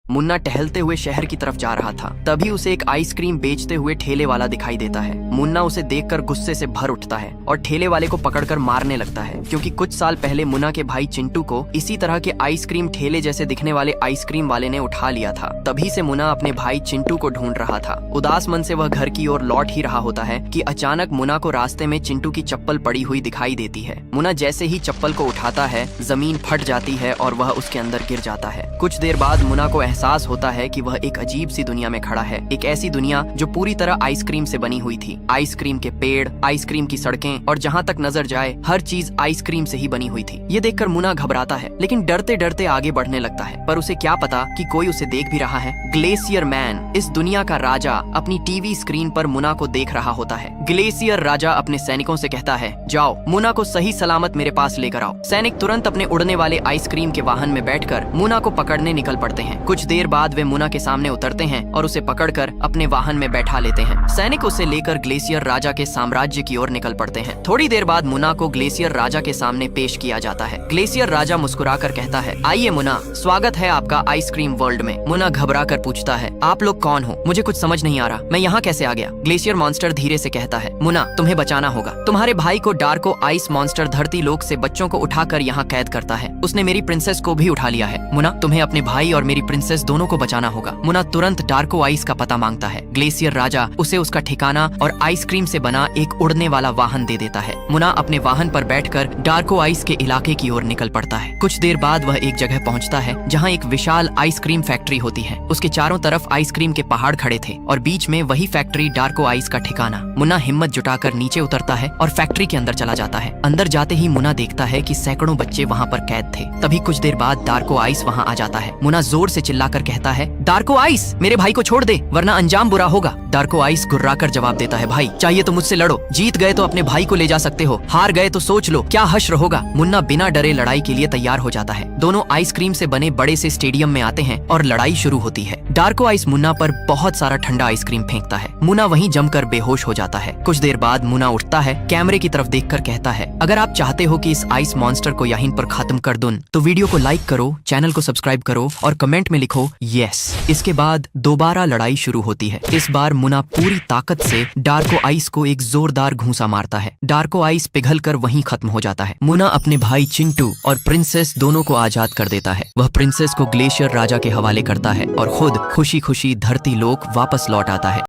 मुन्ना टहलते हुए शहर की तरफ जा रहा था। तभी उसे एक आइसक्रीम बेचते हुए ठेले वाला दिखाई देता है। मुन्ना उसे देखकर गुस्से से भर उठता है और ठेले वाले को पकड़कर मारने लगता है, क्योंकि कुछ साल पहले मुन्ना के भाई चिंटू को इसी तरह के आइसक्रीम ठेले जैसे दिखने वाले आइसक्रीम वाले ने उठा लिया था। तभी से मुन्ना अपने भाई चिंटू को ढूंढ रहा था। उदास मन से वह घर की ओर लौट ही रहा होता है कि अचानक मुन्ना को रास्ते में चिंटू की चप्पल पड़ी हुई दिखाई देती है। मुन्ना जैसे ही चप्पल को उठाता है, जमीन फट जाती है और वह उसके अंदर गिर जाता है। कुछ देर बाद मुन्ना को एहसास होता है कि वह एक अजीब सी दुनिया में खड़ा है, एक ऐसी दुनिया जो पूरी तरह आइसक्रीम से बनी हुई थी। आइसक्रीम के पेड़, आइसक्रीम की सड़कें और जहाँ तक नजर जाए हर चीज आइसक्रीम से ही बनी हुई थी। ये देखकर मुन्ना घबराता है, लेकिन डरते डरते आगे बढ़ने लगता है। पर उसे क्या पता कि कोई उसे देख भी रहा है। ग्लेशियर मैन, इस दुनिया का राजा, अपनी टीवी स्क्रीन पर मुन्ना को देख रहा होता है। ग्लेशियर राजा अपने सैनिकों से कहता है, जाओ मुन्ना को सही सलामत मेरे पास लेकर आओ। सैनिक तुरंत अपने उड़ने वाले आइसक्रीम के वाहन में बैठकर मुन्ना को पकड़ने निकल पड़ते हैं। कुछ देर बाद वे मुन्ना के सामने उतरते हैं और उसे पकड़कर अपने वाहन में बैठा लेते हैं। सैनिक उसे लेकर ग्लेशियर राजा के साम्राज्य की ओर निकल पड़ते हैं। थोड़ी देर बाद मुन्ना को ग्लेशियर राजा के सामने पेश किया जाता है। ग्लेशियर राजा मुस्कुराकर कहता है, आइए मुन्ना, स्वागत है आपका आइसक्रीम वर्ल्ड में। मुन्ना घबरा कर पूछता है, आप लोग कौन हो? मुझे कुछ समझ नहीं आ रहा, मैं यहाँ कैसे आ गया? ग्लेशियर मॉन्स्टर धीरे से कहता है, मुन्ना तुम्हें बचाना होगा। तुम्हारे भाई को डार्को आइस मॉन्स्टर धरती लोक से बच्चों को उठाकर यहाँ कैद करता है। उसने मेरी प्रिंसेस को भी उठा लिया है। मुन्ना तुम्हें अपने भाई और मेरी प्रिंसेस दोनों को बचाना होगा। मुन्ना तुरंत डार्को आइस का पता मांगता है। ग्लेशियर राजा उसे उसका ठिकाना और आइसक्रीम से बना एक उड़ने वाला वाहन दे देता है। मुन्ना अपने वाहन पर बैठकर डार्को आइस के इलाके की ओर निकल पड़ता है। कुछ देर बाद वह एक जगह पहुंचता है जहां एक विशाल आइसक्रीम फैक्ट्री होती है। उसके चारों तरफ आइसक्रीम के पहाड़ खड़े थे और बीच में वही फैक्ट्री डार्को आइस का ठिकाना। मुन्ना हिम्मत जुटाकर नीचे उतरता है और फैक्ट्री के अंदर चला जाता है। अंदर जाते ही मुन्ना देखता है कि सैकड़ों बच्चे वहाँ पर कैद थे। तभी कुछ देर बाद डार्को आइस वहाँ आ जाता है। मुन्ना जोर से चिल्लाकर कहता है, डार्को आइस मेरे भाई को छोड़ दे, वरना अंजाम बुरा होगा। डार्को आइस गुर्राकर जवाब देता है, भाई चाहिए तो मुझसे लड़ो, जीत गए तो अपने भाई को ले जा सकते हो, हार गए तो सोच लो क्या हश्र होगा। मुन्ना बिना डरे लड़ाई के लिए तैयार हो जाता है। दोनों आइसक्रीम से बने बड़े से स्टेडियम में आते हैं और लड़ाई शुरू होती है। डार्को आइस मुन्ना पर बहुत सारा ठंडा आइसक्रीम फेंकता है। मुन्ना वहीं जमकर बेहोश हो जाता है। कुछ देर बाद मुन्ना उठता है, कैमरे की तरफ देखकर कहता है, अगर आप चाहते हो कि इस आइस मॉन्स्टर को यहीं पर खत्म कर दूं, तो वीडियो को लाइक करो, चैनल को सब्सक्राइब करो और कमेंट में लिखो यस। इसके बाद दोबारा लड़ाई शुरू होती है। इस बार मुन्ना पूरी ताकत से डार्को आइस को एक जोरदार घूंसा मारता है। डार्को आइस पिघलकर वहीं खत्म हो जाता है। मुन्ना अपने भाई चिंटू और प्रिंसेस दोनों को आजाद कर देता है। वह प्रिंसेस को ग्लेशियर राजा के हवाले करता है और खुद खुशी खुशी धरती लोक वापस लौट आता है।